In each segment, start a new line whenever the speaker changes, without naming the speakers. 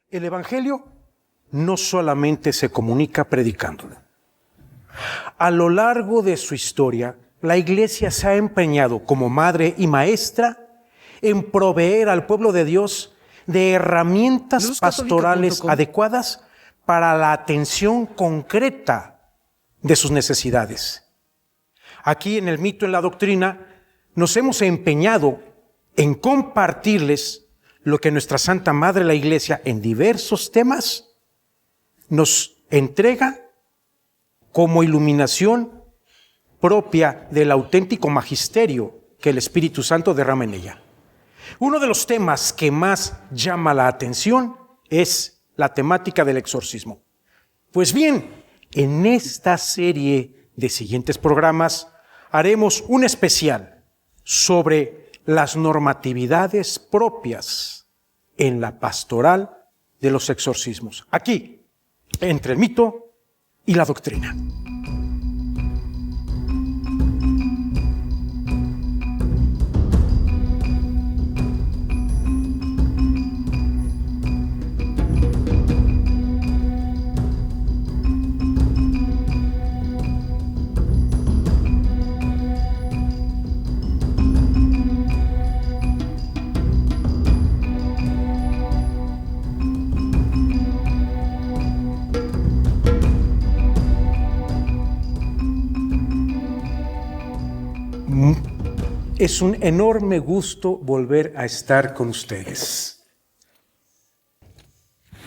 El Evangelio no solamente se comunica predicándolo. A lo largo de su historia, la Iglesia se ha empeñado como madre y maestra en proveer al pueblo de Dios de herramientas pastorales adecuadas para la atención concreta de sus necesidades. Aquí en el mito, en la doctrina, nos hemos empeñado en compartirles lo que nuestra Santa Madre, la Iglesia, en diversos temas, nos entrega como iluminación propia del auténtico magisterio que el Espíritu Santo derrama en ella. Uno de los temas que más llama la atención es la temática del exorcismo. Pues bien, en esta serie de siguientes programas haremos un especial sobre las normatividades propias en la pastoral de los exorcismos. Aquí, entre el mito y la doctrina. Es un enorme gusto volver a estar con ustedes.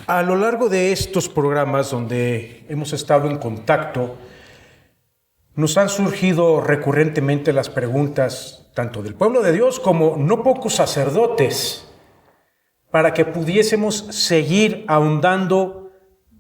A lo largo de estos programas donde hemos estado en contacto, nos han surgido recurrentemente las preguntas tanto del pueblo de Dios como no pocos sacerdotes para que pudiésemos seguir ahondando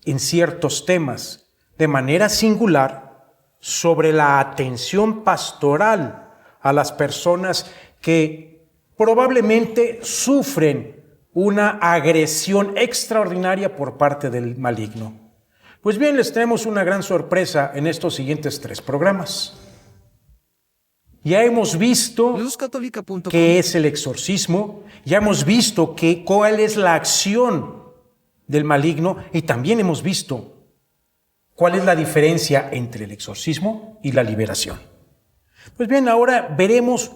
en ciertos temas de manera singular sobre la atención pastoral a las personas que probablemente sufren una agresión extraordinaria por parte del maligno. Pues bien, les tenemos una gran sorpresa en estos siguientes 3 programas. Ya hemos visto qué es el exorcismo, ya hemos visto cuál es la acción del maligno y también hemos visto cuál es la diferencia entre el exorcismo y la liberación. Pues bien, ahora veremos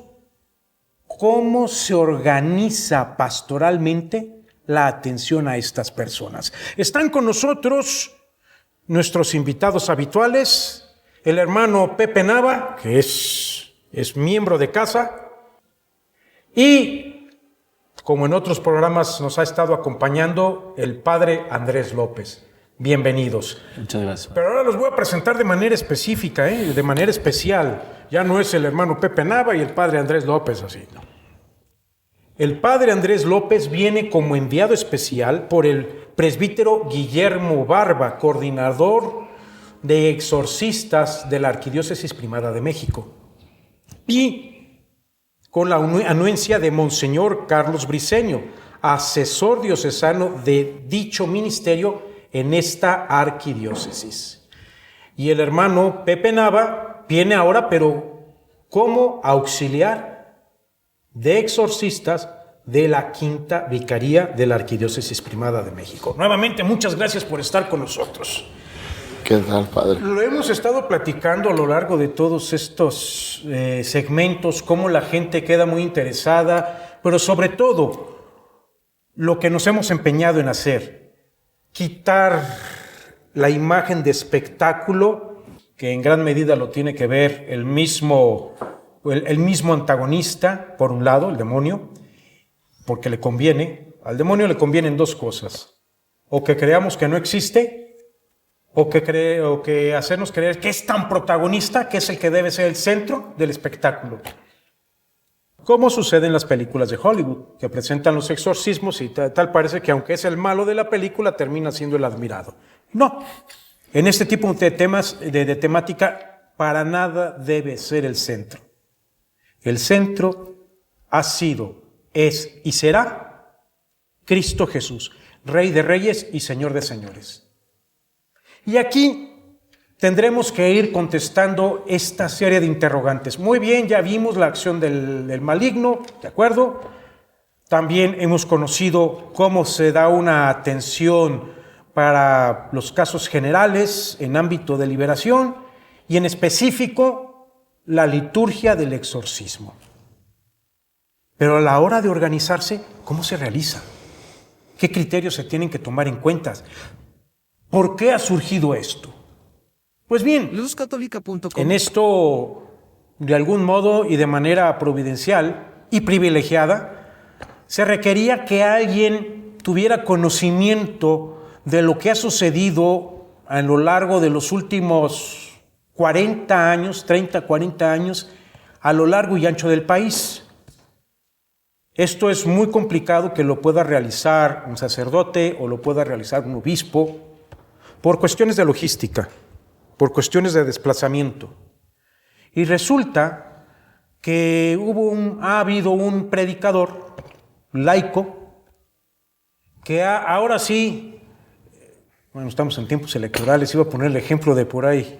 cómo se organiza pastoralmente la atención a estas personas. Están con nosotros nuestros invitados habituales, el hermano Pepe Nava, que es miembro de casa, y como en otros programas nos ha estado acompañando el padre Andrés López. Bienvenidos.
Muchas gracias.
Pero ahora los voy a presentar de manera específica, de manera especial. Ya no es el hermano Pepe Nava y el padre Andrés López así, no. El padre Andrés López viene como enviado especial por el presbítero Guillermo Barba, coordinador de exorcistas de la Arquidiócesis Primada de México. Y con la anuencia de Monseñor Carlos Briceño, asesor diocesano de dicho ministerio en esta arquidiócesis. Y el hermano Pepe Nava viene ahora, pero como auxiliar de exorcistas de la Quinta Vicaría de la Arquidiócesis Primada de México. Nuevamente, muchas gracias por estar con nosotros.
¿Qué tal, padre?
Lo hemos estado platicando a lo largo de todos estos segmentos, cómo la gente queda muy interesada, pero sobre todo, lo que nos hemos empeñado en hacer, quitar la imagen de espectáculo, que en gran medida lo tiene que ver el mismo antagonista, por un lado, el demonio, porque al demonio le convienen 2 cosas: o que creamos que no existe, o que hacernos creer que es tan protagonista que es el que debe ser el centro del espectáculo. Como sucede en las películas de Hollywood, que presentan los exorcismos y tal parece que aunque es el malo de la película, termina siendo el admirado. No, en este tipo de temas, de temática, para nada debe ser el centro. El centro ha sido, es y será Cristo Jesús, Rey de Reyes y Señor de Señores. Y aquí tendremos que ir contestando esta serie de interrogantes. Muy bien, ya vimos la acción del maligno, ¿de acuerdo? También hemos conocido cómo se da una atención para los casos generales en ámbito de liberación y en específico la liturgia del exorcismo. Pero a la hora de organizarse, ¿cómo se realiza? ¿Qué criterios se tienen que tomar en cuenta? ¿Por qué ha surgido esto? Pues bien,
luzcatólica.com.
en esto, de algún modo y de manera providencial y privilegiada, se requería que alguien tuviera conocimiento de lo que ha sucedido a lo largo de los últimos 40 años, 30, 40 años, a lo largo y ancho del país. Esto es muy complicado que lo pueda realizar un sacerdote o lo pueda realizar un obispo por cuestiones de logística, por cuestiones de desplazamiento. Y resulta que ha habido un predicador laico que ahora sí, bueno, estamos en tiempos electorales, iba a poner el ejemplo de por ahí,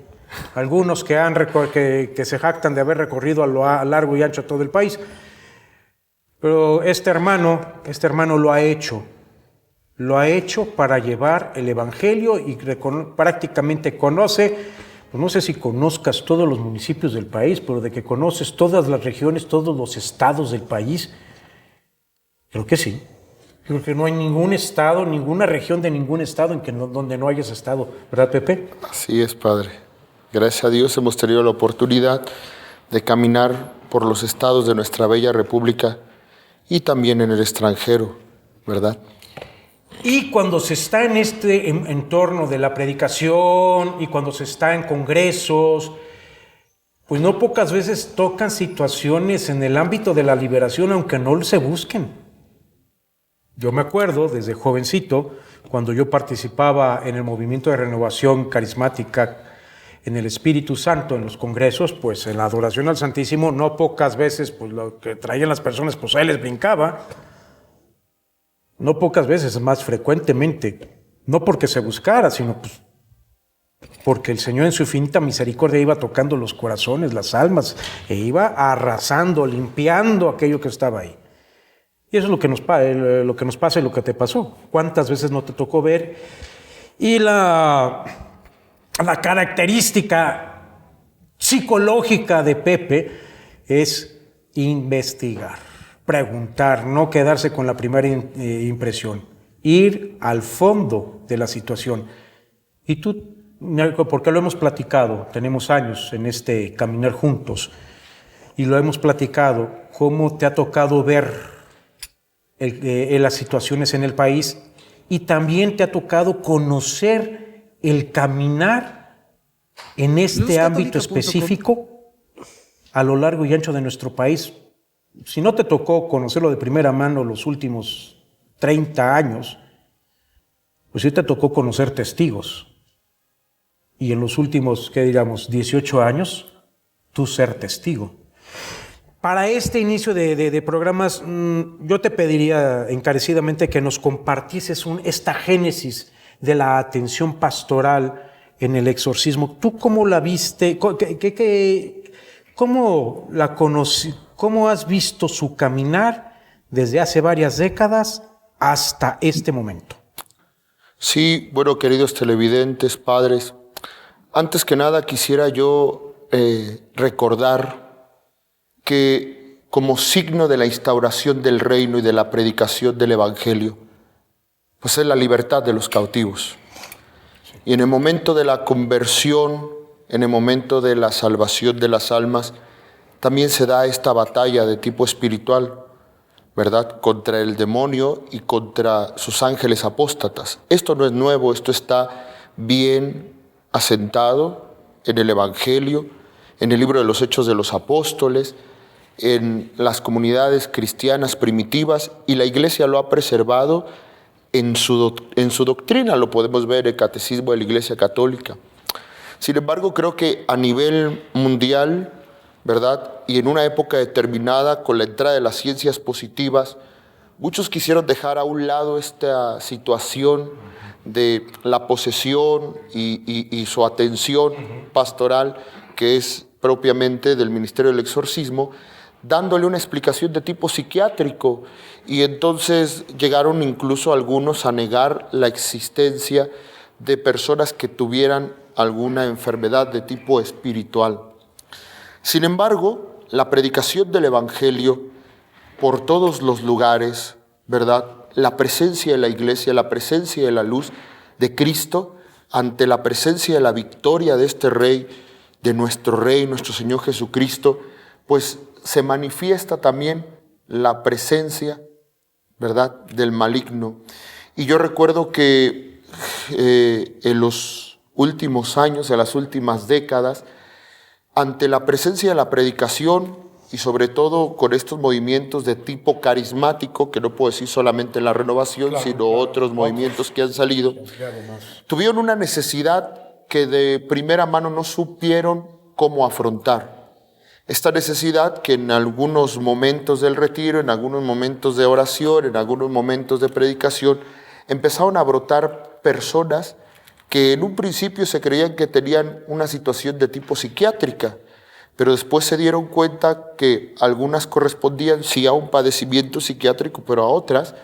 algunos que se jactan de haber recorrido a largo y ancho todo el país, pero este hermano lo ha hecho para llevar el evangelio y prácticamente conoce, pues no sé si conozcas todos los municipios del país, pero de que conoces todas las regiones, todos los estados del país, creo que sí. Creo que no hay ningún estado, ninguna región de ningún estado donde no hayas estado, ¿verdad, Pepe?
Así es, Padre. Gracias a Dios hemos tenido la oportunidad de caminar por los estados de nuestra bella república y también en el extranjero, ¿verdad?
Y cuando se está en este entorno de la predicación y cuando se está en congresos, pues no pocas veces tocan situaciones en el ámbito de la liberación, aunque no se busquen. Yo me acuerdo desde jovencito, cuando yo participaba en el movimiento de renovación carismática en el Espíritu Santo, en los congresos, pues en la adoración al Santísimo, no pocas veces, pues lo que traían las personas, pues ahí les brincaba. No pocas veces, más frecuentemente, no porque se buscara, sino pues porque el Señor en su infinita misericordia iba tocando los corazones, las almas, e iba arrasando, limpiando aquello que estaba ahí. Y eso es lo que nos pasa y lo que te pasó. ¿Cuántas veces no te tocó ver? Y la característica psicológica de Pepe es investigar, preguntar, no quedarse con la primera impresión, ir al fondo de la situación. Y tú, porque lo hemos platicado, tenemos años en este caminar juntos, y lo hemos platicado, cómo te ha tocado ver las situaciones en el país y también te ha tocado conocer el caminar en este ámbito específico a lo largo y ancho de nuestro país. Si no te tocó conocerlo de primera mano los últimos 30 años, pues sí te tocó conocer testigos. Y en los últimos, 18 años, tú ser testigo. Para este inicio de programas, yo te pediría encarecidamente que nos compartieses esta génesis de la atención pastoral en el exorcismo. ¿Tú cómo la viste? ¿Cómo la conocí? ¿Cómo has visto su caminar desde hace varias décadas hasta este momento?
Sí, bueno, queridos televidentes, padres, antes que nada quisiera yo recordar que como signo de la instauración del reino y de la predicación del evangelio, pues es la libertad de los cautivos. Y en el momento de la conversión, en el momento de la salvación de las almas, también se da esta batalla de tipo espiritual, ¿verdad? Contra el demonio y contra sus ángeles apóstatas. Esto no es nuevo, esto está bien asentado en el evangelio, en el libro de los Hechos de los Apóstoles, en las comunidades cristianas primitivas, y la Iglesia lo ha preservado en su doctrina. Lo podemos ver en el Catecismo de la Iglesia Católica. Sin embargo, creo que a nivel mundial, ¿verdad?, y en una época determinada, con la entrada de las ciencias positivas, muchos quisieron dejar a un lado esta situación de la posesión y su atención pastoral, que es propiamente del ministerio del exorcismo, dándole una explicación de tipo psiquiátrico, y entonces llegaron incluso algunos a negar la existencia de personas que tuvieran alguna enfermedad de tipo espiritual. Sin embargo, la predicación del Evangelio por todos los lugares, ¿verdad? La presencia de la iglesia, la presencia de la luz de Cristo, ante la presencia de la victoria de este Rey, nuestro Señor Jesucristo, pues se manifiesta también la presencia, ¿verdad?, del maligno. Y yo recuerdo que en los últimos años, en las últimas décadas, ante la presencia de la predicación y sobre todo con estos movimientos de tipo carismático, que no puedo decir solamente la renovación, sino otros movimientos que han salido, tuvieron una necesidad que de primera mano no supieron cómo afrontar. Esta necesidad que en algunos momentos del retiro, en algunos momentos de oración, en algunos momentos de predicación, empezaron a brotar personas que en un principio se creían que tenían una situación de tipo psiquiátrica, pero después se dieron cuenta que algunas correspondían sí a un padecimiento psiquiátrico, pero a otras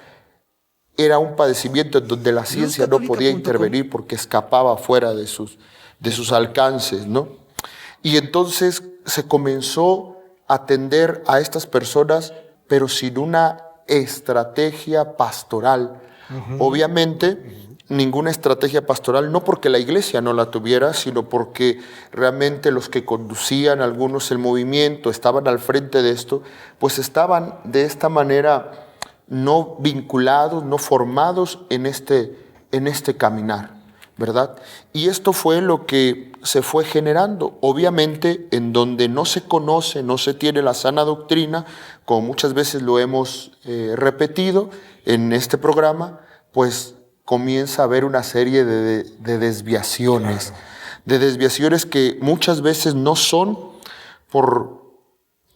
era un padecimiento en donde la ciencia no podía intervenir porque escapaba fuera de sus alcances, ¿no? Y entonces se comenzó a atender a estas personas, pero sin una estrategia pastoral. Obviamente, ninguna estrategia pastoral, no porque la iglesia no la tuviera, sino porque realmente los que conducían algunos el movimiento, estaban al frente de esto, pues estaban de esta manera no vinculados, no formados en este caminar, ¿verdad? Y esto fue lo que se fue generando. Obviamente, en donde no se conoce, no se tiene la sana doctrina, como muchas veces lo hemos repetido en este programa, pues comienza a haber una serie de desviaciones, de desviaciones que muchas veces no son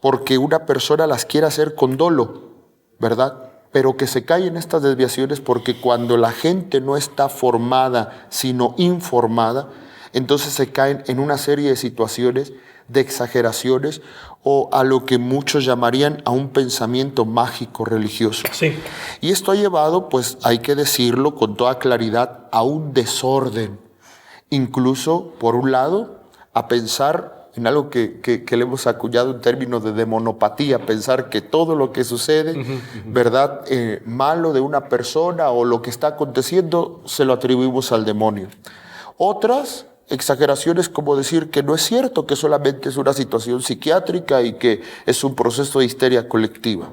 porque una persona las quiera hacer con dolo, ¿verdad? Pero que se caen estas desviaciones porque cuando la gente no está formada, sino informada, entonces se caen en una serie de situaciones, de exageraciones, o a lo que muchos llamarían a un pensamiento mágico religioso.
Sí.
Y esto ha llevado, pues hay que decirlo con toda claridad, a un desorden. Incluso, por un lado, a pensar en algo que le hemos acuñado en términos de demonopatía, pensar que todo lo que sucede, ¿verdad?, malo de una persona o lo que está aconteciendo, se lo atribuimos al demonio. Otras exageraciones como decir que no es cierto, que solamente es una situación psiquiátrica y que es un proceso de histeria colectiva.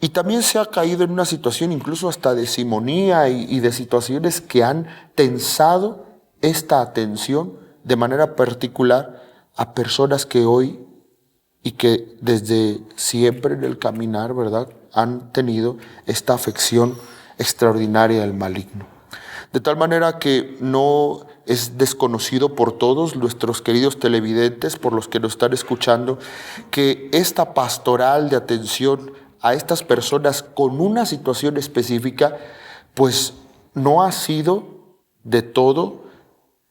Y también se ha caído en una situación incluso hasta de simonía y de situaciones que han tensado esta atención de manera particular a personas que hoy y que desde siempre en el caminar, ¿verdad?, han tenido esta afección extraordinaria del maligno. De tal manera que no es desconocido por todos nuestros queridos televidentes, por los que nos están escuchando, que esta pastoral de atención a estas personas con una situación específica, pues no ha sido de todo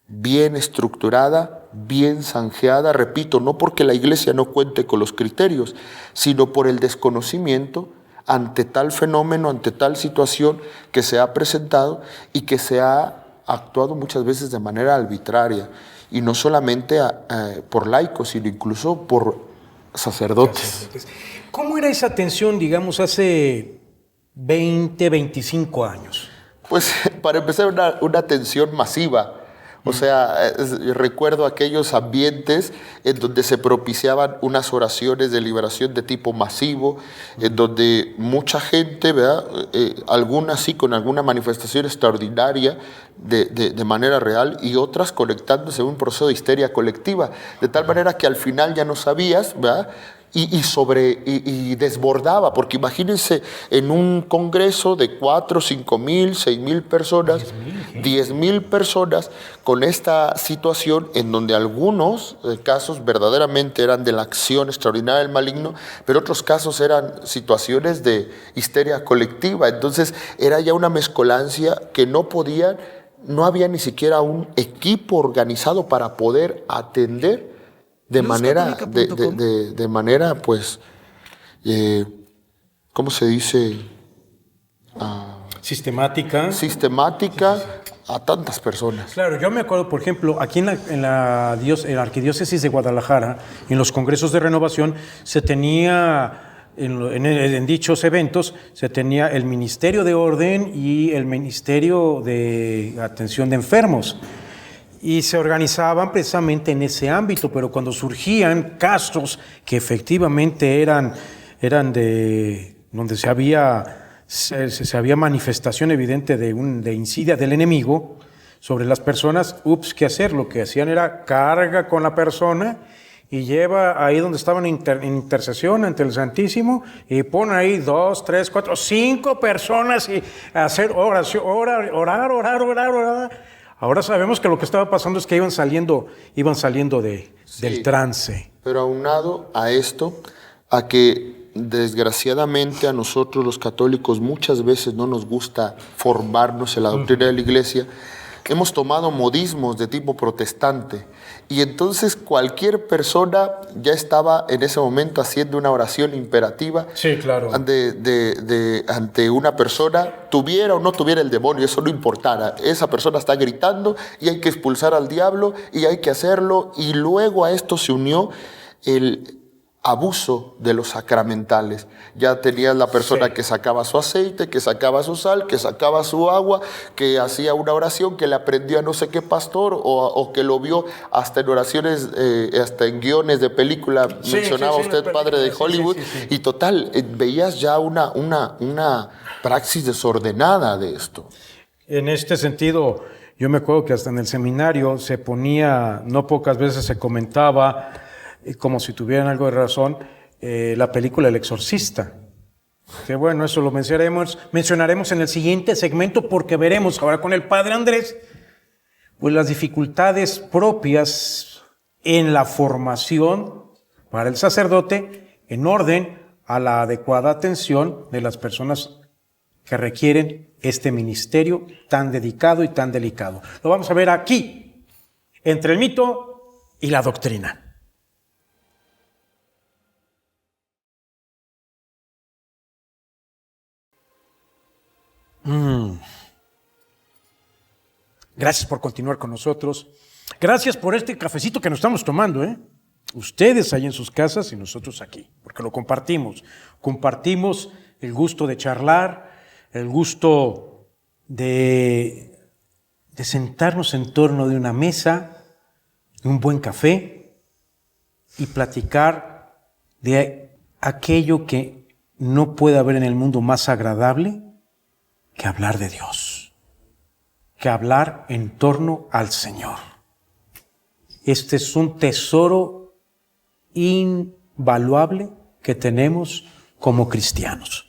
bien estructurada, bien zanjeada, repito, no porque la iglesia no cuente con los criterios, sino por el desconocimiento ante tal fenómeno, ante tal situación que se ha presentado y que se ha actuado muchas veces de manera arbitraria, y no solamente por laicos, sino incluso por sacerdotes.
¿Cómo era esa atención, digamos, hace 20, 25 años?
Pues para empezar una atención masiva. O sea, recuerdo aquellos ambientes en donde se propiciaban unas oraciones de liberación de tipo masivo, en donde mucha gente, ¿verdad?, algunas sí con alguna manifestación extraordinaria de manera real, y otras conectándose a un proceso de histeria colectiva, de tal manera que al final ya no sabías, ¿verdad?, y desbordaba, porque imagínense en un congreso de 4, 5 mil, 6 mil personas, 10 mil personas, con esta situación en donde algunos casos verdaderamente eran de la acción extraordinaria del maligno, pero otros casos eran situaciones de histeria colectiva. Entonces era ya una mezcolancia que no había ni siquiera un equipo organizado para poder atender de manera pues ¿cómo se dice?
Sistemática.
Sistemática a tantas personas.
Claro, yo me acuerdo, por ejemplo, aquí en la Arquidiócesis de Guadalajara, en los congresos de renovación, se tenía, en dichos eventos, se tenía el Ministerio de Orden y el Ministerio de Atención de Enfermos. Y se organizaban precisamente en ese ámbito, pero cuando surgían casos que efectivamente eran de donde se había manifestación evidente de insidia del enemigo sobre las personas, ¿qué hacer? Lo que hacían era carga con la persona y lleva ahí donde estaban en intercesión ante el Santísimo y pone ahí 2, 3, 4, 5 personas y hacer oración, orar. Ahora sabemos que lo que estaba pasando es que iban saliendo del trance.
Pero aunado a esto, a que desgraciadamente a nosotros los católicos muchas veces no nos gusta formarnos en la doctrina de la Iglesia, hemos tomado modismos de tipo protestante y entonces cualquier persona ya estaba en ese momento haciendo una oración imperativa.
Sí, claro.
Ante una persona, tuviera o no tuviera el demonio, eso no importara. Esa persona está gritando y hay que expulsar al diablo y hay que hacerlo, y luego a esto se unió el abuso de los sacramentales. Ya tenías la persona que sacaba su aceite, que sacaba su sal, que sacaba su agua, que hacía una oración, que le aprendió a no sé qué pastor, o que lo vio hasta en oraciones, hasta en guiones de película, mencionaba usted, padre de Hollywood, y total, veías ya una praxis desordenada de esto.
En este sentido, yo me acuerdo que hasta en el seminario se ponía, no pocas veces se comentaba, como si tuvieran algo de razón, la película El Exorcista. Que bueno, eso lo mencionaremos en el siguiente segmento, porque veremos ahora con el Padre Andrés pues las dificultades propias en la formación para el sacerdote en orden a la adecuada atención de las personas que requieren este ministerio tan dedicado y tan delicado. Lo vamos a ver aquí, entre el mito y la doctrina. Gracias por continuar con nosotros. Gracias por este cafecito que nos estamos tomando, Ustedes ahí en sus casas y nosotros aquí, porque lo compartimos. Compartimos el gusto de charlar, el gusto de sentarnos en torno de una mesa, de un buen café y platicar de aquello que no puede haber en el mundo más agradable que hablar de Dios, que hablar en torno al Señor. Este es un tesoro invaluable que tenemos como cristianos.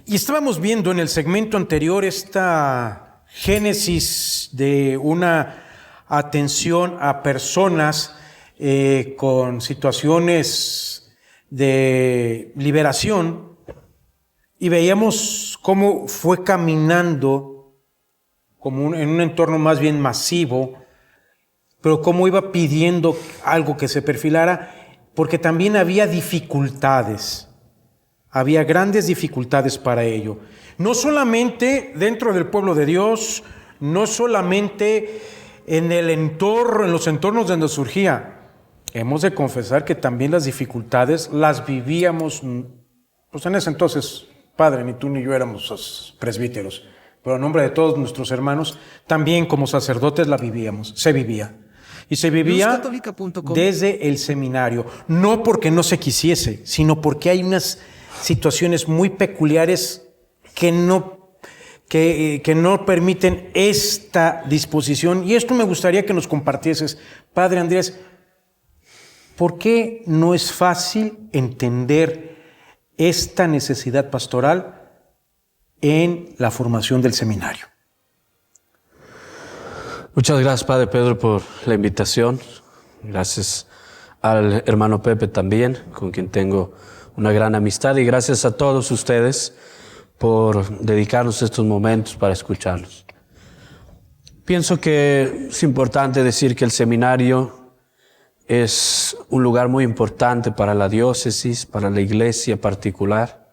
Y estábamos viendo en el segmento anterior esta génesis de una atención a personas con situaciones de liberación, y veíamos cómo fue caminando como en un entorno más bien masivo, pero cómo iba pidiendo algo que se perfilara, porque también había dificultades, había grandes dificultades para ello. No solamente dentro del pueblo de Dios, no solamente en los entornos donde surgía. Hemos de confesar que también las dificultades las vivíamos, pues en ese entonces, Padre, ni tú ni yo éramos presbíteros, pero en nombre de todos nuestros hermanos, también como sacerdotes la vivíamos, se vivía. Y se vivía desde el seminario, no porque no se quisiese, sino porque hay unas situaciones muy peculiares que no permiten esta disposición. Y esto me gustaría que nos compartieses, Padre Andrés, ¿por qué no es fácil entender esta necesidad pastoral en la formación del seminario?
Muchas gracias, Padre Pedro, por la invitación. Gracias al hermano Pepe también, con quien tengo una gran amistad. Y gracias a todos ustedes por dedicarnos estos momentos para escucharnos. Pienso que es importante decir que el seminario es un lugar muy importante para la diócesis, para la iglesia particular.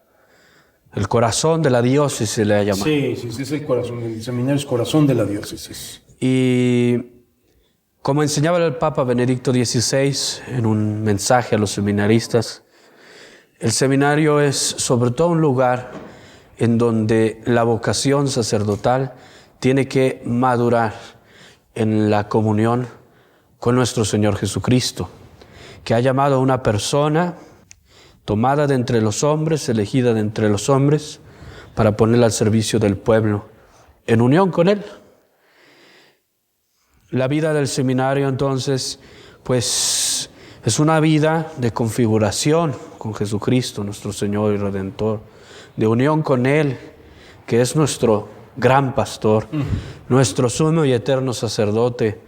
El corazón de la diócesis se le ha llamado.
Sí, es el corazón, el seminario es corazón de la diócesis.
Y como enseñaba el Papa Benedicto XVI en un mensaje a los seminaristas, el seminario es sobre todo un lugar en donde la vocación sacerdotal tiene que madurar en la comunión con nuestro Señor Jesucristo, que ha llamado a una persona tomada de entre los hombres, elegida de entre los hombres, para ponerla al servicio del pueblo, en unión con Él. La vida del seminario, entonces, pues, es una vida de configuración con Jesucristo, nuestro Señor y Redentor, de unión con Él, que es nuestro gran pastor, nuestro sumo y eterno sacerdote.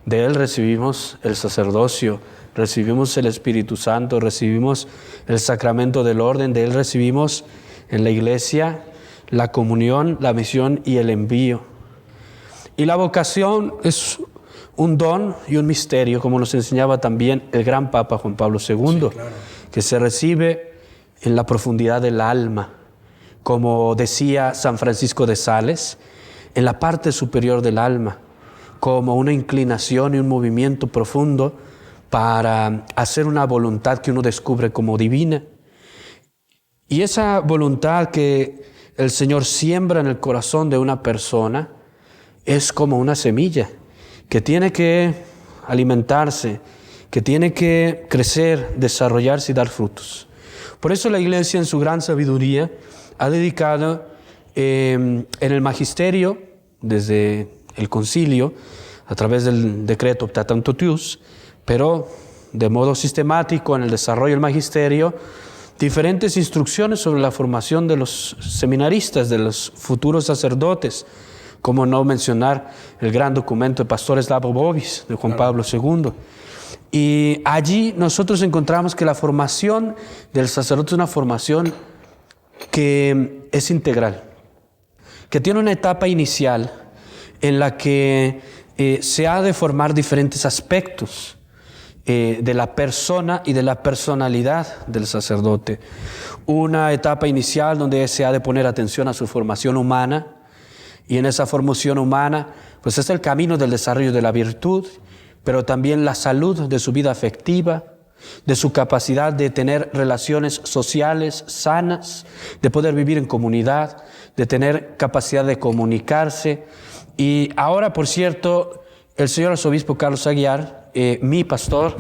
De Él recibimos el sacerdocio, recibimos el Espíritu Santo, recibimos el sacramento del orden, de Él recibimos en la iglesia la comunión, la misión y el envío. Y la vocación es un don y un misterio, como nos enseñaba también el gran Papa Juan Pablo II, sí, claro, que se recibe en la profundidad del alma, como decía San Francisco de Sales, en la parte superior del alma, como una inclinación y un movimiento profundo para hacer una voluntad que uno descubre como divina. Y esa voluntad que el Señor siembra en el corazón de una persona es como una semilla que tiene que alimentarse, que tiene que crecer, desarrollarse y dar frutos. Por eso la Iglesia, en su gran sabiduría, ha dedicado en el magisterio, desde el concilio, a través del decreto Optatam Totius, pero de modo sistemático en el desarrollo del magisterio, diferentes instrucciones sobre la formación de los seminaristas, de los futuros sacerdotes, como no mencionar el gran documento de Pastores Labo Bovis de Juan Pablo II. Y allí nosotros encontramos que la formación del sacerdote es una formación que es integral, que tiene una etapa inicial en la que se ha de formar diferentes aspectos de la persona y de la personalidad del sacerdote. Una etapa inicial donde se ha de poner atención a su formación humana, y en esa formación humana pues es el camino del desarrollo de la virtud, pero también la salud de su vida afectiva, de su capacidad de tener relaciones sociales sanas, de poder vivir en comunidad, de tener capacidad de comunicarse. Y ahora, por cierto, el señor arzobispo Carlos Aguiar, mi pastor,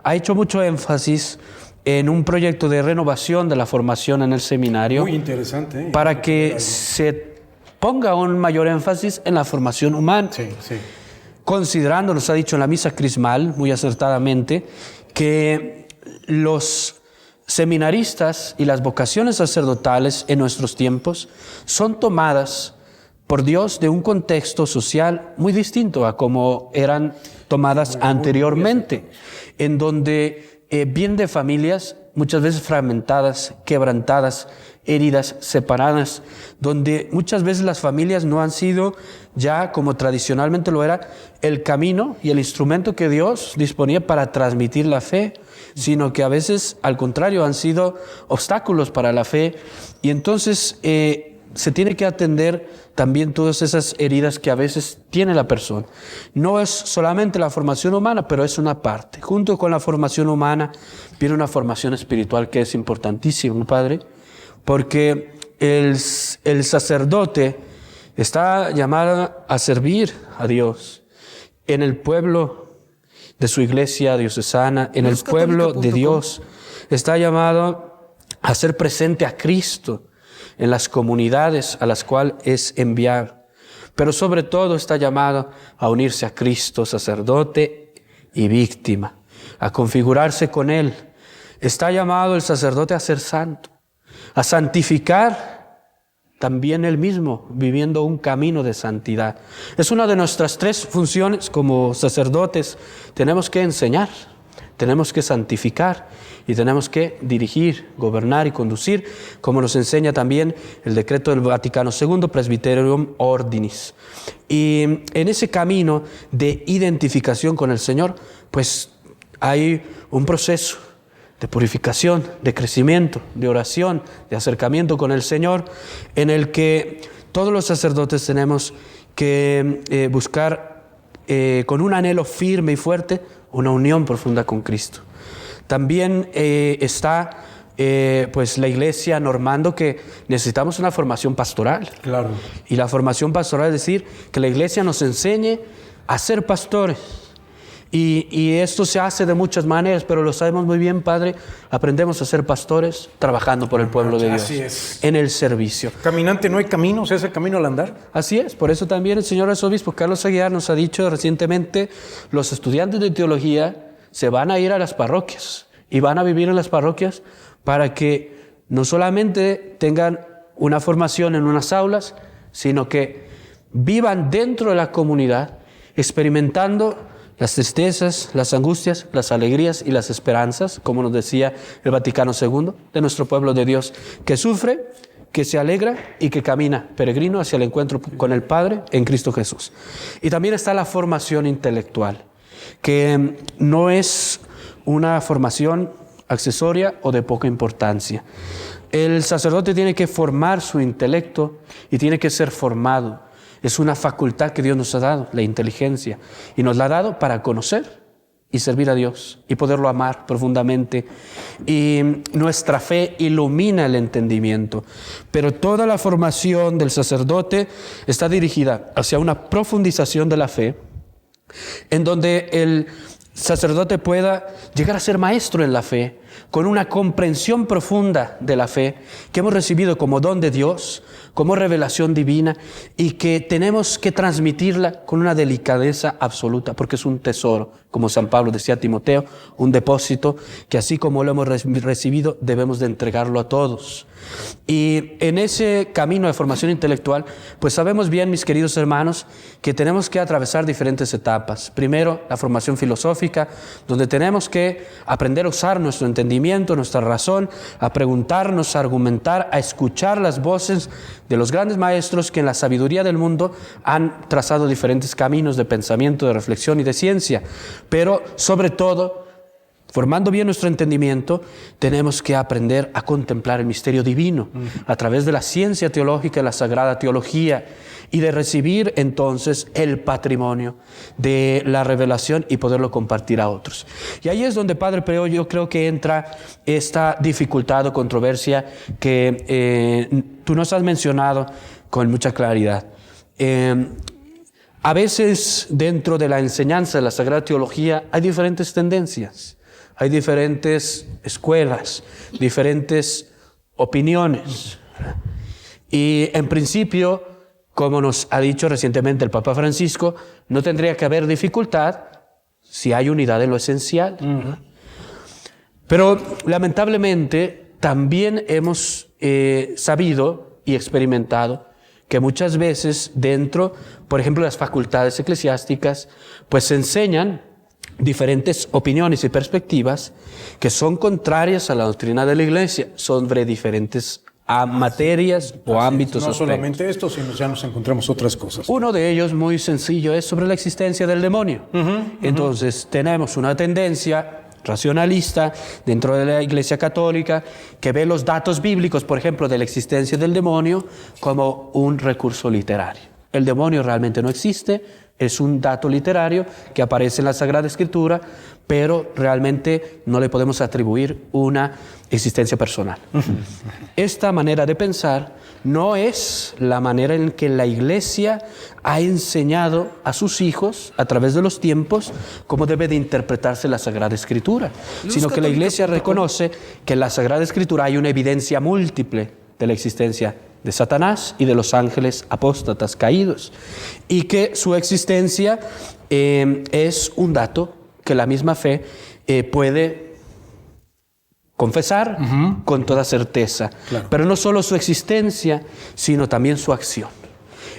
ha hecho mucho énfasis en un proyecto de renovación de la formación en el seminario.
Muy interesante.
Para que se ponga un mayor énfasis en la formación humana.
Sí, sí.
Considerando, nos ha dicho en la misa crismal, muy acertadamente, que los seminaristas y las vocaciones sacerdotales en nuestros tiempos son tomadas por Dios de un contexto social muy distinto a como eran tomadas anteriormente, en donde vienen de familias muchas veces fragmentadas, quebrantadas, heridas, separadas, donde muchas veces las familias no han sido ya, como tradicionalmente lo era, el camino y el instrumento que Dios disponía para transmitir la fe, sino que a veces, al contrario, han sido obstáculos para la fe. Y entonces se tiene que atender también todas esas heridas que a veces tiene la persona. No es solamente la formación humana, pero es una parte. Junto con la formación humana viene una formación espiritual que es importantísima, Padre, porque el sacerdote está llamado a servir a Dios en el pueblo de su iglesia diocesana, en el pueblo de Dios. Está llamado a ser presente a Cristo en las comunidades a las cuales es enviado. Pero sobre todo está llamado a unirse a Cristo, sacerdote y víctima, a configurarse con Él. Está llamado el sacerdote a ser santo, a santificar también él mismo, viviendo un camino de santidad. Es una de nuestras tres funciones como sacerdotes. Tenemos que enseñar, tenemos que santificar y tenemos que dirigir, gobernar y conducir, como nos enseña también el decreto del Vaticano II, Presbyterium Ordinis. Y en ese camino de identificación con el Señor, pues hay un proceso de purificación, de crecimiento, de oración, de acercamiento con el Señor, en el que todos los sacerdotes tenemos que buscar con un anhelo firme y fuerte una unión profunda con Cristo. También está pues la Iglesia normando que necesitamos una formación pastoral.
Claro.
Y la formación pastoral es decir, que la Iglesia nos enseñe a ser pastores. Y esto se hace de muchas maneras, pero lo sabemos muy bien, Padre. Aprendemos a ser pastores trabajando por el pueblo de Dios.
Así es.
En el servicio.
Caminante no hay camino, se hace camino al andar.
Así es, por eso también el señor arzobispo Carlos Aguiar nos ha dicho recientemente, los estudiantes de teología se van a ir a las parroquias y van a vivir en las parroquias para que no solamente tengan una formación en unas aulas, sino que vivan dentro de la comunidad, experimentando las tristezas, las angustias, las alegrías y las esperanzas, como nos decía el Vaticano II, de nuestro pueblo de Dios, que sufre, que se alegra y que camina peregrino hacia el encuentro con el Padre en Cristo Jesús. Y también está la formación intelectual, que no es una formación accesoria o de poca importancia. El sacerdote tiene que formar su intelecto y tiene que ser formado. Es una facultad que Dios nos ha dado, la inteligencia, y nos la ha dado para conocer y servir a Dios y poderlo amar profundamente. Y nuestra fe ilumina el entendimiento, pero toda la formación del sacerdote está dirigida hacia una profundización de la fe, en donde el sacerdote pueda llegar a ser maestro en la fe, con una comprensión profunda de la fe que hemos recibido como don de Dios, como revelación divina, y que tenemos que transmitirla con una delicadeza absoluta, porque es un tesoro, como San Pablo decía a Timoteo, un depósito que así como lo hemos recibido, debemos de entregarlo a todos. Y en ese camino de formación intelectual, pues sabemos bien, mis queridos hermanos, que tenemos que atravesar diferentes etapas. Primero, la formación filosófica, donde tenemos que aprender a usar nuestro entendimiento, nuestra razón, a preguntarnos, a argumentar, a escuchar las voces de los grandes maestros que en la sabiduría del mundo han trazado diferentes caminos de pensamiento, de reflexión y de ciencia. Pero, sobre todo, formando bien nuestro entendimiento, tenemos que aprender a contemplar el misterio divino a través de la ciencia teológica, la sagrada teología, y de recibir entonces el patrimonio de la revelación y poderlo compartir a otros. Y ahí es donde, Padre Prior, yo creo que entra esta dificultad o controversia que tú nos has mencionado con mucha claridad. A veces dentro de la enseñanza de la sagrada teología hay diferentes tendencias. Hay diferentes escuelas, diferentes opiniones. Y en principio, como nos ha dicho recientemente el Papa Francisco, no tendría que haber dificultad si hay unidad en lo esencial. Pero lamentablemente también hemos sabido y experimentado que muchas veces dentro, por ejemplo, de las facultades eclesiásticas, pues se enseñan diferentes opiniones y perspectivas que son contrarias a la doctrina de la Iglesia sobre diferentes materias o ámbitos.
No
aspectos.
solamente esto, sino ya nos encontramos otras cosas.
Uno de ellos, muy sencillo, es sobre la existencia del demonio. Entonces, tenemos una tendencia racionalista dentro de la Iglesia Católica que ve los datos bíblicos, por ejemplo, de la existencia del demonio como un recurso literario. El demonio realmente no existe, es un dato literario que aparece en la Sagrada Escritura, pero realmente no le podemos atribuir una existencia personal. Esta manera de pensar no es la manera en que la Iglesia ha enseñado a sus hijos a través de los tiempos cómo debe de interpretarse la Sagrada Escritura, sino que la Iglesia reconoce que en la Sagrada Escritura hay una evidencia múltiple de la existencia de Satanás y de los ángeles apóstatas caídos, y que su existencia es un dato que la misma fe puede confesar con toda certeza. Claro. Pero no solo su existencia, sino también su acción.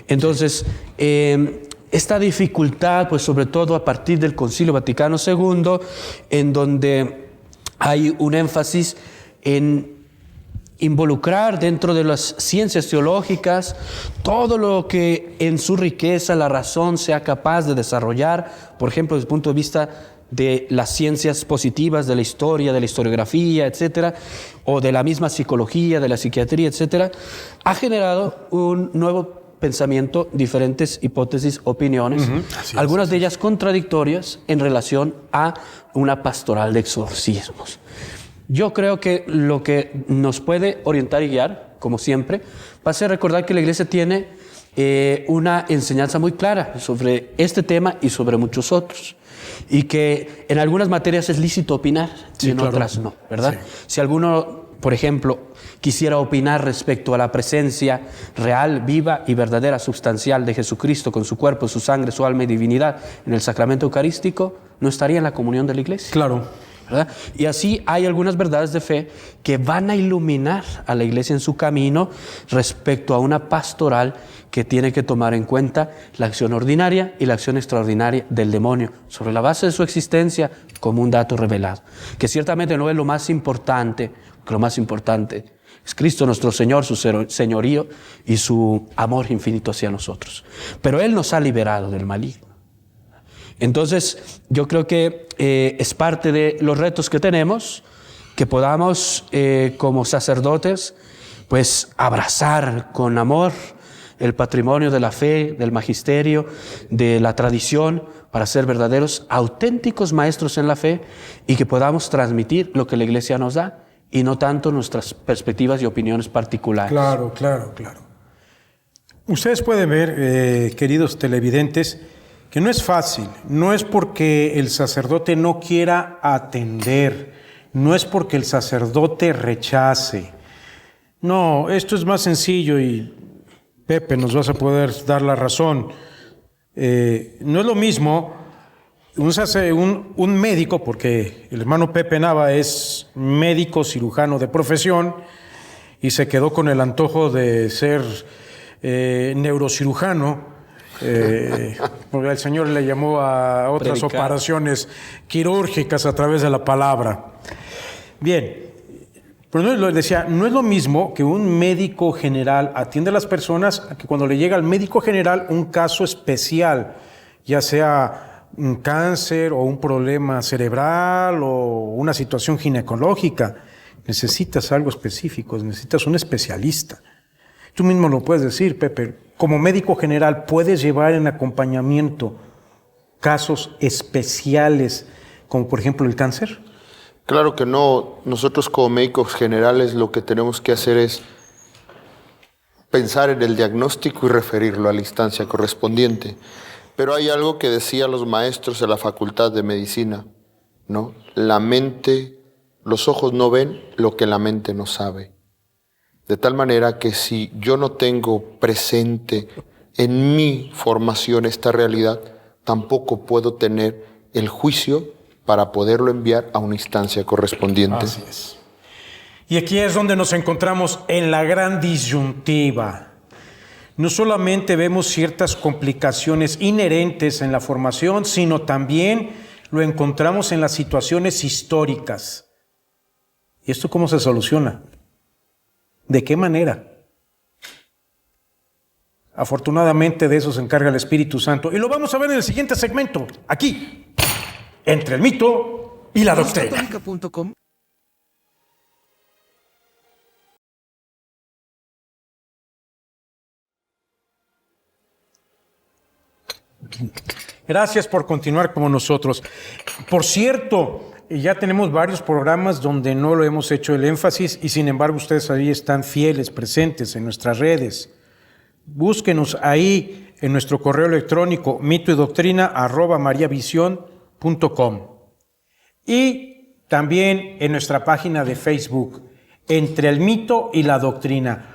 Entonces, esta dificultad, pues sobre todo a partir del Concilio Vaticano II, en donde hay un énfasis en involucrar dentro de las ciencias teológicas todo lo que en su riqueza la razón sea capaz de desarrollar, por ejemplo, desde el punto de vista de las ciencias positivas, de la historia, de la historiografía, etcétera, o de la misma psicología, de la psiquiatría, etcétera, ha generado un nuevo pensamiento, diferentes hipótesis, opiniones, algunas de ellas contradictorias en relación a una pastoral de exorcismos. Yo creo que lo que nos puede orientar y guiar, como siempre, va a ser recordar que la Iglesia tiene una enseñanza muy clara sobre este tema y sobre muchos otros, y que en algunas materias es lícito opinar y en otras no, ¿verdad? Sí. Si alguno, por ejemplo, quisiera opinar respecto a la presencia real, viva y verdadera, sustancial de Jesucristo con su cuerpo, su sangre, su alma y divinidad en el sacramento eucarístico, no estaría en la comunión de la Iglesia.
Claro.
¿Verdad? Y así hay algunas verdades de fe que van a iluminar a la Iglesia en su camino respecto a una pastoral que tiene que tomar en cuenta la acción ordinaria y la acción extraordinaria del demonio sobre la base de su existencia como un dato revelado, que ciertamente no es lo más importante, porque lo más importante es Cristo nuestro Señor, su señorío y su amor infinito hacia nosotros. Pero Él nos ha liberado del maligno. Entonces, yo creo que es parte de los retos que tenemos, que podamos, como sacerdotes, pues abrazar con amor el patrimonio de la fe, del magisterio, de la tradición, para ser verdaderos, auténticos maestros en la fe, y que podamos transmitir lo que la Iglesia nos da y no tanto nuestras perspectivas y opiniones particulares.
Claro. Ustedes pueden ver, queridos televidentes, que no es fácil, no es porque el sacerdote no quiera atender, no es porque el sacerdote rechace. No, esto es más sencillo y Pepe, nos vas a poder dar la razón. No es lo mismo un médico, porque el hermano Pepe Nava es médico cirujano de profesión y se quedó con el antojo de ser neurocirujano. Porque el Señor le llamó a otras operaciones quirúrgicas a través de la palabra. Bien, pero no, decía, no es lo mismo que un médico general atiende a las personas a que cuando le llega al médico general un caso especial, ya sea un cáncer o un problema cerebral o una situación ginecológica. Necesitas algo específico, necesitas un especialista. Tú mismo lo puedes decir, Pepe. Como médico general, ¿puedes llevar en acompañamiento casos especiales, como por ejemplo el cáncer?
Claro que no. Nosotros como médicos generales lo que tenemos que hacer es pensar en el diagnóstico y referirlo a la instancia correspondiente. Pero hay algo que decían los maestros de la Facultad de Medicina, ¿no? La mente, los ojos no ven lo que la mente no sabe. De tal manera que si yo no tengo presente en mi formación esta realidad, tampoco puedo tener el juicio para poderlo enviar a una instancia correspondiente.
Así es. Y aquí es donde nos encontramos en la gran disyuntiva. No solamente vemos ciertas complicaciones inherentes en la formación, sino también lo encontramos en las situaciones históricas. ¿Y esto cómo se soluciona? ¿De qué manera? Afortunadamente de eso se encarga el Espíritu Santo. Y lo vamos a ver en el siguiente segmento, aquí, entre el mito y la doctrina. Gracias por continuar con nosotros. Por cierto, ya tenemos varios programas donde no lo hemos hecho el énfasis y sin embargo ustedes ahí están fieles, presentes en nuestras redes. Búsquenos ahí en nuestro correo electrónico mitoydoctrina@mariavision.com y también en nuestra página de Facebook, Entre el Mito y la Doctrina.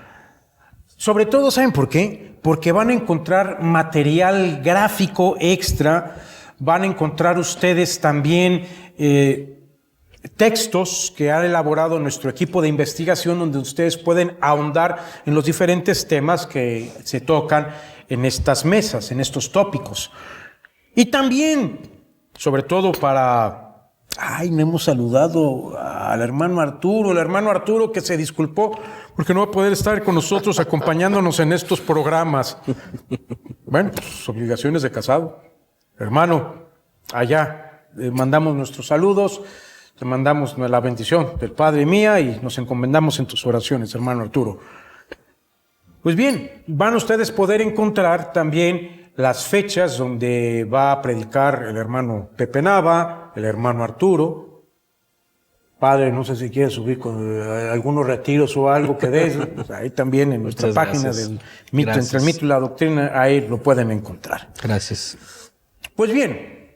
Sobre todo, ¿saben por qué? Porque van a encontrar material gráfico extra, van a encontrar ustedes también textos que ha elaborado nuestro equipo de investigación donde ustedes pueden ahondar en los diferentes temas que se tocan en estas mesas, en estos tópicos. Y también, sobre todo para... no hemos saludado al hermano Arturo, que se disculpó porque no va a poder estar con nosotros acompañándonos en estos programas. Bueno, pues, obligaciones de casado. Hermano, allá, mandamos nuestros saludos, te mandamos la bendición del Padre y mía y nos encomendamos en tus oraciones, hermano Arturo. Pues bien, van ustedes a poder encontrar también las fechas donde va a predicar el hermano Pepe Nava, el hermano Arturo. Padre, no sé si quiere subir con algunos retiros o algo que des, pues ahí también en nuestra página del mito, entre el mito y la doctrina, ahí lo pueden encontrar.
Gracias.
Pues bien,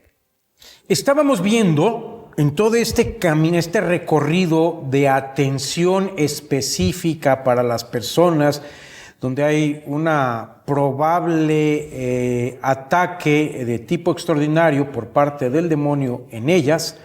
estábamos viendo en todo este camino, este recorrido de atención específica para las personas, donde hay una probable ataque de tipo extraordinario por parte del demonio en ellas.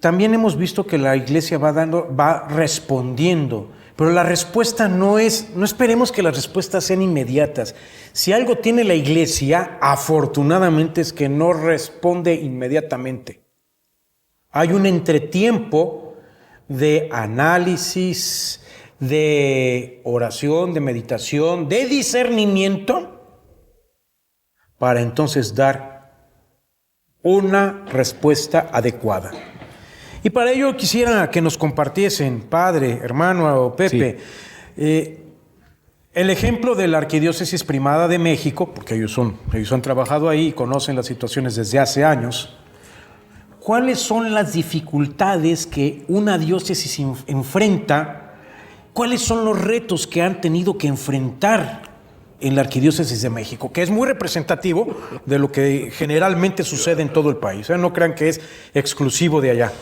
También hemos visto que la iglesia va respondiendo, pero la respuesta no esperemos que las respuestas sean inmediatas. Si algo tiene la iglesia, afortunadamente, es que no responde inmediatamente. Hay un entretiempo de análisis, de oración, de meditación, de discernimiento, para entonces dar una respuesta adecuada. Y para ello quisiera que nos compartiesen, padre, hermano o Pepe, sí, el ejemplo de la Arquidiócesis Primada de México, porque ellos han trabajado ahí y conocen las situaciones desde hace años. ¿Cuáles son las dificultades que una diócesis enfrenta? ¿Cuáles son los retos que han tenido que enfrentar en la Arquidiócesis de México? Que es muy representativo de lo que generalmente sucede en todo el país. No crean que es exclusivo de allá.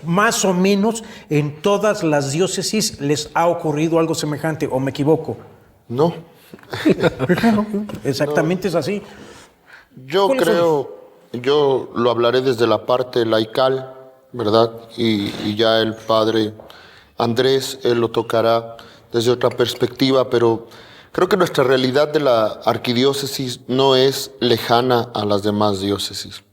Más o menos en todas las diócesis les ha ocurrido algo semejante, ¿o me equivoco?
No.
Exactamente, no. Es así.
Yo lo hablaré desde la parte laical, ¿verdad? Y ya el padre Andrés, él lo tocará desde otra perspectiva, pero creo que nuestra realidad de la arquidiócesis no es lejana a las demás diócesis.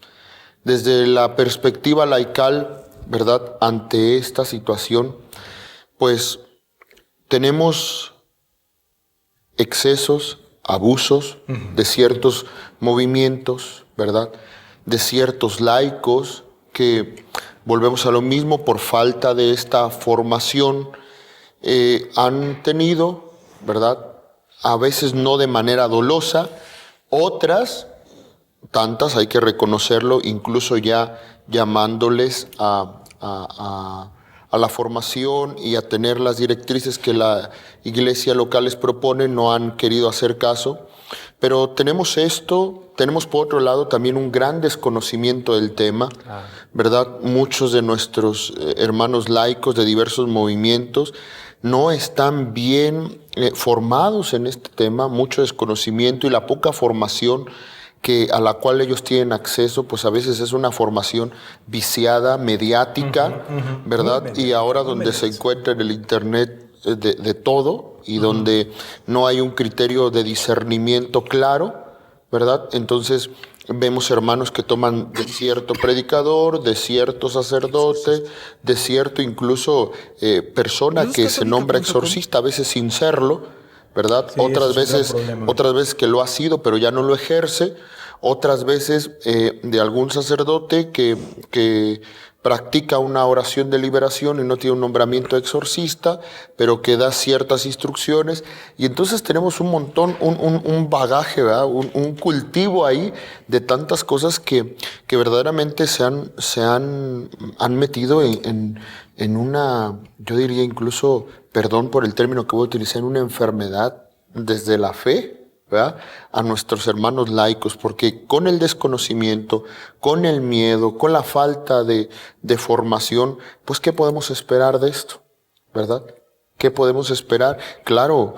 Desde la perspectiva laical, ¿verdad? Ante esta situación, pues tenemos excesos, abusos de ciertos movimientos, ¿verdad? De ciertos laicos que, volvemos a lo mismo, por falta de esta formación, han tenido, ¿verdad? A veces no de manera dolosa, otras, tantas hay que reconocerlo, incluso ya llamándoles a la formación y a tener las directrices que la iglesia local les propone, no han querido hacer caso. Pero tenemos por otro lado también un gran desconocimiento del tema, ¿verdad? Muchos de nuestros hermanos laicos de diversos movimientos no están bien formados en este tema, mucho desconocimiento y la poca formación a la cual ellos tienen acceso, pues a veces es una formación viciada, mediática, ¿verdad? Y ahora donde se encuentra en el internet de todo y donde no hay un criterio de discernimiento claro, ¿verdad? Entonces vemos hermanos que toman de cierto predicador, de cierto sacerdote, de cierto incluso persona que se nombra exorcista, a veces sin serlo, ¿verdad? Sí, otras veces que lo ha sido, pero ya no lo ejerce. Otras veces de algún sacerdote que practica una oración de liberación y no tiene un nombramiento de exorcista, pero que da ciertas instrucciones. Y entonces tenemos un montón, un bagaje, ¿verdad? Un cultivo ahí de tantas cosas que verdaderamente se han metido en una, yo diría incluso, perdón por el término que voy a utilizar, en una enfermedad desde la fe, ¿verdad? A nuestros hermanos laicos, porque con el desconocimiento, con el miedo, con la falta de formación, pues ¿qué podemos esperar de esto? ¿Verdad? ¿Qué podemos esperar? Claro,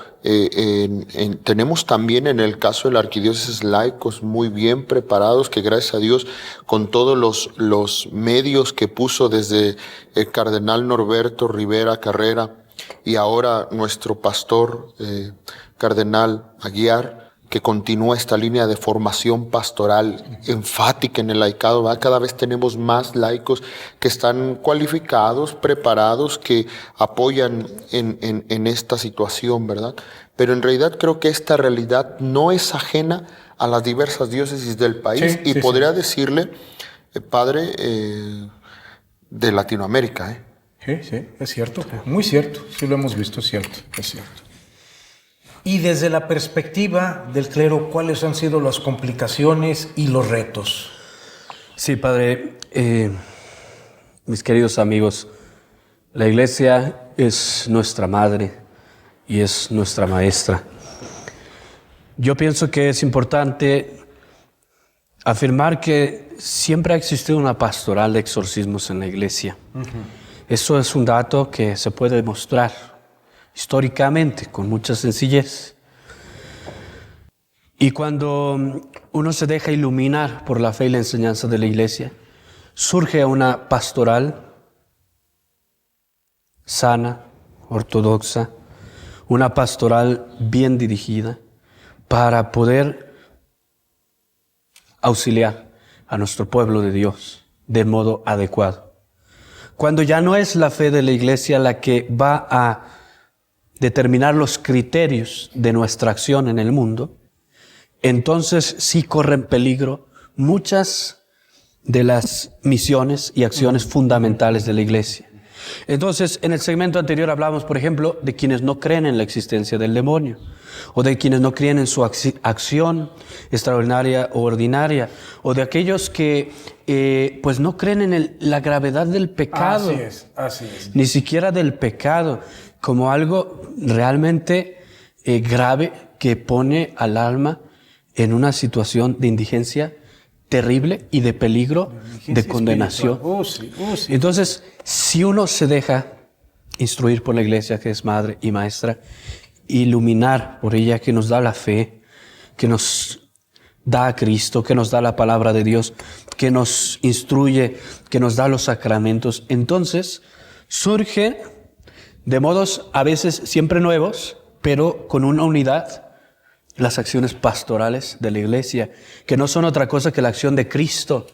tenemos también en el caso de la arquidiócesis laicos muy bien preparados, que gracias a Dios, con todos los medios que puso desde el cardenal Norberto Rivera Carrera y ahora nuestro pastor, cardenal Aguiar, que continúa esta línea de formación pastoral enfática en el laicado, ¿verdad? Cada vez tenemos más laicos que están cualificados, preparados, que apoyan en esta situación, ¿verdad? Pero en realidad creo que esta realidad no es ajena a las diversas diócesis del país, podría decirle padre, de Latinoamérica.
Sí, es cierto, muy cierto, sí lo hemos visto, es cierto. Y desde la perspectiva del clero, ¿cuáles han sido las complicaciones y los retos?
Sí, padre, mis queridos amigos, la iglesia es nuestra madre y es nuestra maestra. Yo pienso que es importante afirmar que siempre ha existido una pastoral de exorcismos en la iglesia. Eso es un dato que se puede demostrar históricamente con mucha sencillez. Y cuando uno se deja iluminar por la fe y la enseñanza de la iglesia, surge una pastoral sana, ortodoxa, una pastoral bien dirigida para poder auxiliar a nuestro pueblo de Dios de modo adecuado. Cuando ya no es la fe de la iglesia la que va a determinar los criterios de nuestra acción en el mundo, entonces sí corren peligro muchas de las misiones y acciones fundamentales de la iglesia. Entonces, en el segmento anterior hablamos, por ejemplo, de quienes no creen en la existencia del demonio, o de quienes no creen en su acción extraordinaria o ordinaria, o de aquellos que pues no creen en la gravedad del pecado.
Así es.
Ni siquiera del pecado, como algo realmente grave que pone al alma en una situación de indigencia terrible y de peligro de condenación.
Sí.
Entonces, si uno se deja instruir por la iglesia, que es madre y maestra, iluminar por ella, que nos da la fe, que nos da a Cristo, que nos da la palabra de Dios, que nos instruye, que nos da los sacramentos, entonces surge de modos a veces siempre nuevos, pero con una unidad, las acciones pastorales de la iglesia, que no son otra cosa que la acción de Cristo,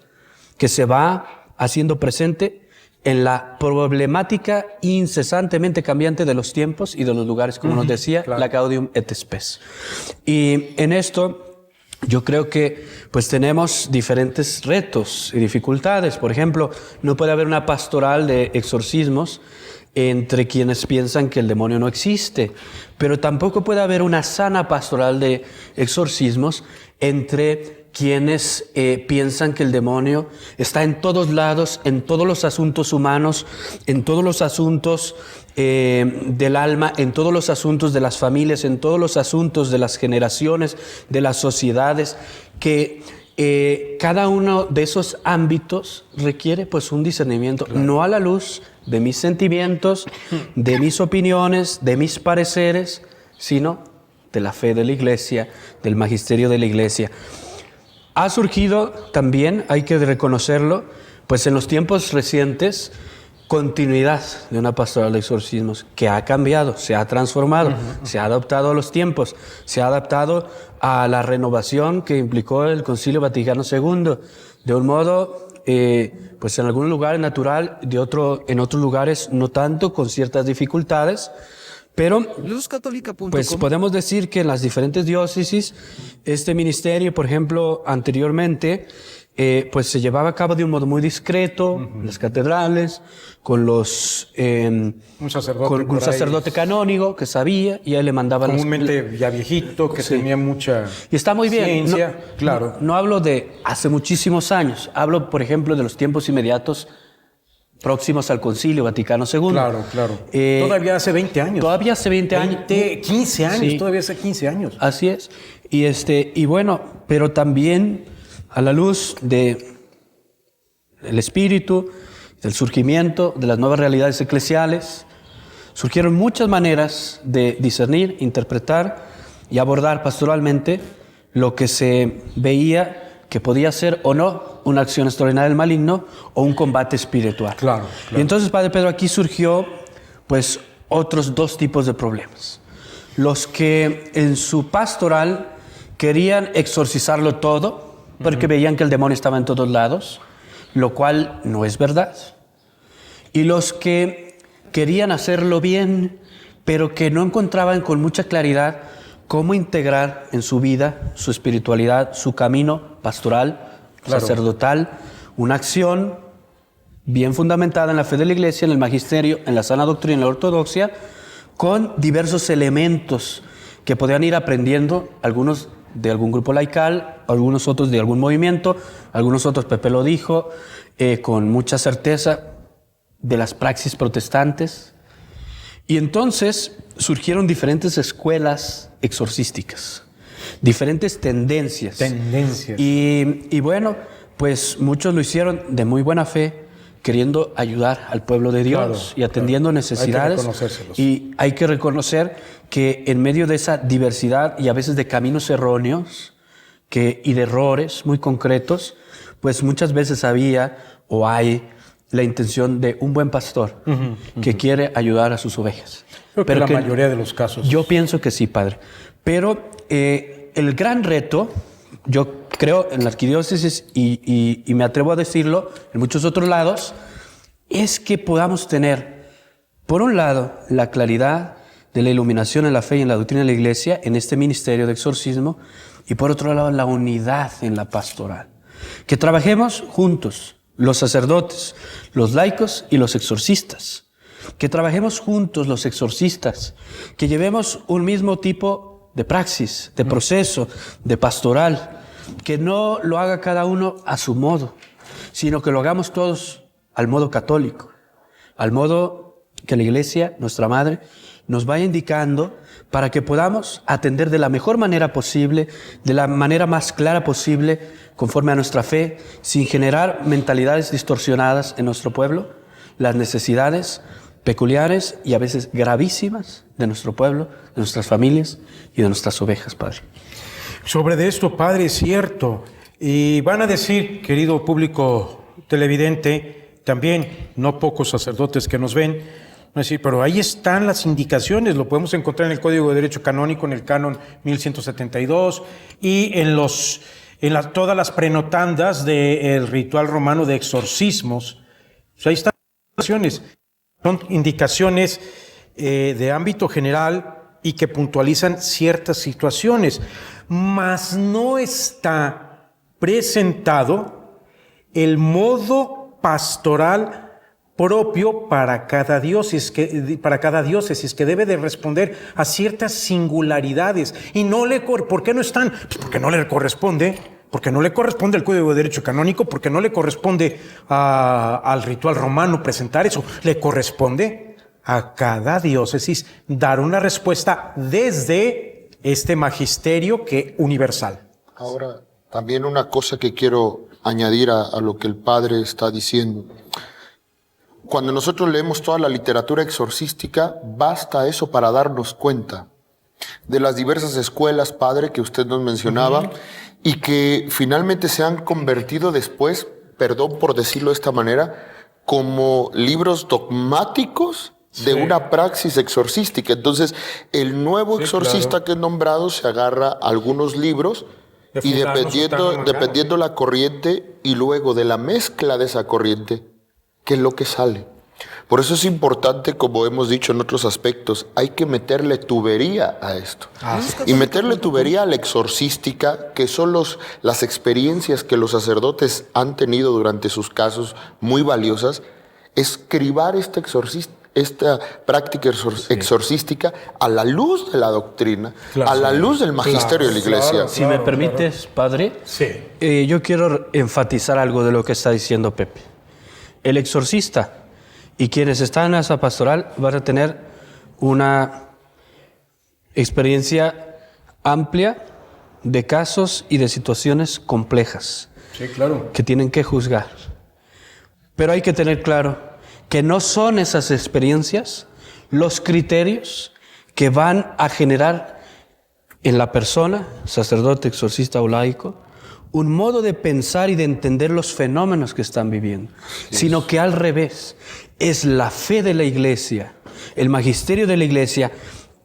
que se va haciendo presente en la problemática incesantemente cambiante de los tiempos y de los lugares, como nos decía, la Gaudium et Spes. Y en esto yo creo que pues tenemos diferentes retos y dificultades. Por ejemplo, no puede haber una pastoral de exorcismos entre quienes piensan que el demonio no existe, pero tampoco puede haber una sana pastoral de exorcismos entre quienes piensan que el demonio está en todos lados, en todos los asuntos humanos, en todos los asuntos del alma, en todos los asuntos de las familias, en todos los asuntos de las generaciones, de las sociedades, que cada uno de esos ámbitos requiere pues un discernimiento, no a la luz de mis sentimientos, de mis opiniones, de mis pareceres, sino de la fe de la iglesia, del magisterio de la iglesia. Ha surgido también, hay que reconocerlo, pues en los tiempos recientes, continuidad de una pastoral de exorcismos que ha cambiado, se ha transformado, se ha adaptado a los tiempos, se ha adaptado a la renovación que implicó el Concilio Vaticano II, de un modo pues en algunos lugares natural, en otros lugares no tanto, con ciertas dificultades, pero pues podemos decir que en las diferentes diócesis este ministerio, por ejemplo, anteriormente pues se llevaba a cabo de un modo muy discreto, en las catedrales, con los un sacerdote canónigo que sabía, y él le mandaba
comúnmente ya viejito, que tenía mucha
y está muy bien
ciencia, claro.
No hablo de hace muchísimos años, hablo por ejemplo de los tiempos inmediatos próximos al Concilio Vaticano II.
Claro. Todavía hace 20 años.
Todavía hace 20 años.
15 años,
sí.
Todavía hace 15 años.
Así es. Y bueno, pero también a la luz del espíritu, del surgimiento de las nuevas realidades eclesiales, surgieron muchas maneras de discernir, interpretar y abordar pastoralmente lo que se veía que podía ser o no una acción extraordinaria del maligno o un combate espiritual.
Claro.
Y entonces, Padre Pedro, aquí surgió pues otros dos tipos de problemas. Los que en su pastoral querían exorcizarlo todo, porque veían que el demonio estaba en todos lados, lo cual no es verdad. Y los que querían hacerlo bien, pero que no encontraban con mucha claridad cómo integrar en su vida, su espiritualidad, su camino pastoral, sacerdotal, una acción bien fundamentada en la fe de la Iglesia, en el magisterio, en la sana doctrina, en la ortodoxia, con diversos elementos que podían ir aprendiendo, algunos de algún grupo laical, algunos otros de algún movimiento, algunos otros, Pepe lo dijo, con mucha certeza, de las praxis protestantes. Y entonces surgieron diferentes escuelas exorcísticas, diferentes tendencias. Y bueno, pues muchos lo hicieron de muy buena fe, queriendo ayudar al pueblo de Dios y atendiendo necesidades.
Hay que reconocérselos.
Y hay que reconocer que en medio de esa diversidad y a veces de caminos erróneos y de errores muy concretos, pues muchas veces había o hay la intención de un buen pastor que quiere ayudar a sus ovejas.
Creo que la mayoría de los casos.
Yo pienso que sí, padre. Pero el gran reto, yo creo en la arquidiócesis y me atrevo a decirlo en muchos otros lados, es que podamos tener, por un lado, la claridad de la iluminación en la fe y en la doctrina de la Iglesia, en este ministerio de exorcismo, y por otro lado, la unidad en la pastoral. Que trabajemos juntos, los sacerdotes, los laicos y los exorcistas. Que trabajemos juntos los exorcistas, que llevemos un mismo tipo de praxis, de proceso, de pastoral, que no lo haga cada uno a su modo, sino que lo hagamos todos al modo católico, al modo que la Iglesia, nuestra Madre, nos vaya indicando para que podamos atender de la mejor manera posible, de la manera más clara posible, conforme a nuestra fe, sin generar mentalidades distorsionadas en nuestro pueblo, las necesidades peculiares y a veces gravísimas de nuestro pueblo, de nuestras familias y de nuestras ovejas, Padre.
Sobre de esto, Padre, es cierto. Y van a decir, querido público televidente, también no pocos sacerdotes que nos ven, van a decir, pero ahí están las indicaciones, lo podemos encontrar en el Código de Derecho Canónico, en el Canon 1172, y en todas las prenotandas del ritual romano de exorcismos. O sea, ahí están las indicaciones. Son indicaciones de ámbito general y que puntualizan ciertas situaciones, mas no está presentado el modo pastoral propio para cada diócesis que debe de responder a ciertas singularidades. Y ¿por qué no están? Pues porque no le corresponde. Porque no le corresponde al Código de Derecho Canónico, porque no le corresponde al ritual romano presentar eso. Le corresponde a cada diócesis dar una respuesta desde este magisterio universal.
Ahora, también una cosa que quiero añadir a lo que el padre está diciendo. Cuando nosotros leemos toda la literatura exorcística, basta eso para darnos cuenta de las diversas escuelas, padre, que usted nos mencionaba, y que finalmente se han convertido después, perdón por decirlo de esta manera, como libros dogmáticos de una praxis exorcística. Entonces, el nuevo exorcista que es nombrado se agarra a algunos libros y dependiendo la corriente y luego de la mezcla de esa corriente, ¿qué es lo que sale? Por eso es importante, como hemos dicho en otros aspectos, hay que meterle tubería a esto. Y meterle tubería a la exorcística, que son las experiencias que los sacerdotes han tenido durante sus casos muy valiosas, es cribar esta práctica exorcística a la luz de la doctrina, a la luz del magisterio de la Iglesia.
Si me permites, padre, yo quiero enfatizar algo de lo que está diciendo Pepe. El exorcista y quienes están en esa pastoral van a tener una experiencia amplia de casos y de situaciones complejas que tienen que juzgar. Pero hay que tener claro que no son esas experiencias los criterios que van a generar en la persona, sacerdote, exorcista o laico, un modo de pensar y de entender los fenómenos que están viviendo, sino que al revés, es la fe de la Iglesia, el magisterio de la Iglesia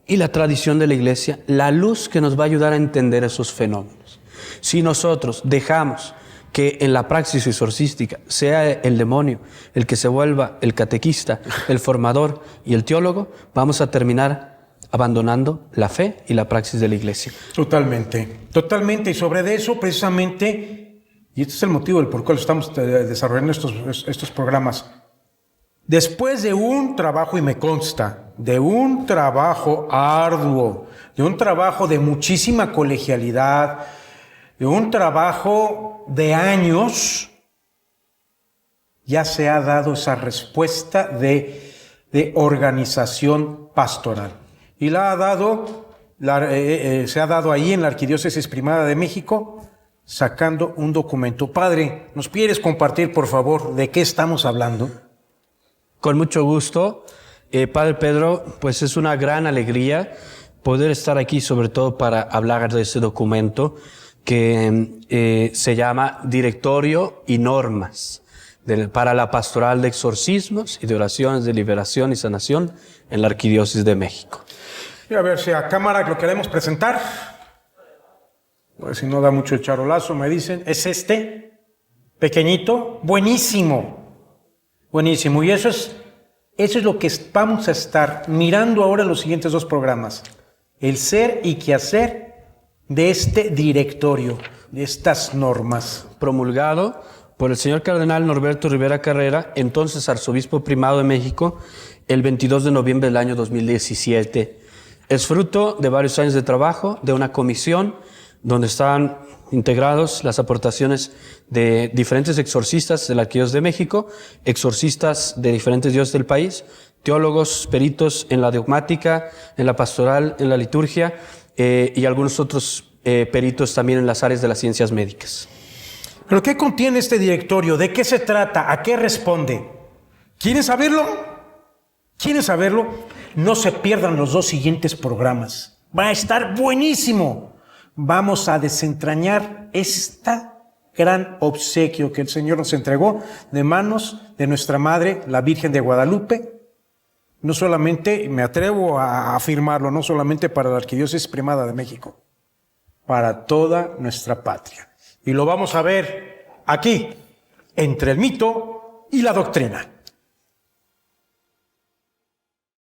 y la tradición de la Iglesia, la luz que nos va a ayudar a entender esos fenómenos. Si nosotros dejamos que en la praxis exorcística sea el demonio el que se vuelva el catequista, el formador y el teólogo, vamos a terminar abandonando la fe y la praxis de la Iglesia.
Totalmente. Y sobre eso, precisamente, y este es el motivo por el cual estamos desarrollando estos programas, después de un trabajo, y me consta, de un trabajo arduo, de un trabajo de muchísima colegialidad, de un trabajo de años, ya se ha dado esa respuesta de organización pastoral. Y se ha dado ahí en la Arquidiócesis Primada de México, sacando un documento. Padre, ¿nos quieres compartir, por favor, de qué estamos hablando?
Con mucho gusto. Padre Pedro, pues es una gran alegría poder estar aquí, sobre todo para hablar de ese documento que se llama Directorio y Normas para la Pastoral de Exorcismos y de Oraciones de Liberación y Sanación en la Arquidiócesis de México.
Y a ver si a cámara lo queremos presentar. Pues si no da mucho el charolazo, me dicen. Es este, pequeñito, buenísimo. Buenísimo. Y eso es lo que vamos a estar mirando ahora en los siguientes 2 programas. El ser y quehacer de este directorio, de estas normas.
Promulgado por el señor cardenal Norberto Rivera Carrera, entonces arzobispo primado de México, el 22 de noviembre del año 2017. Es fruto de varios años de trabajo, de una comisión donde están integrados las aportaciones de diferentes exorcistas de la Arquidiócesis de México, exorcistas de diferentes diócesis del país, teólogos, peritos en la dogmática, en la pastoral, en la liturgia y algunos otros peritos también en las áreas de las ciencias médicas.
¿Pero qué contiene este directorio? ¿De qué se trata? ¿A qué responde? ¿Quieren saberlo? ¿Quieren saberlo? No se pierdan los 2 siguientes programas. Va a estar buenísimo. Vamos a desentrañar esta gran obsequio que el Señor nos entregó de manos de nuestra Madre, la Virgen de Guadalupe. No solamente, me atrevo a afirmarlo, no solamente para la Arquidiócesis Primada de México, para toda nuestra patria. Y lo vamos a ver aquí, entre el mito y la doctrina.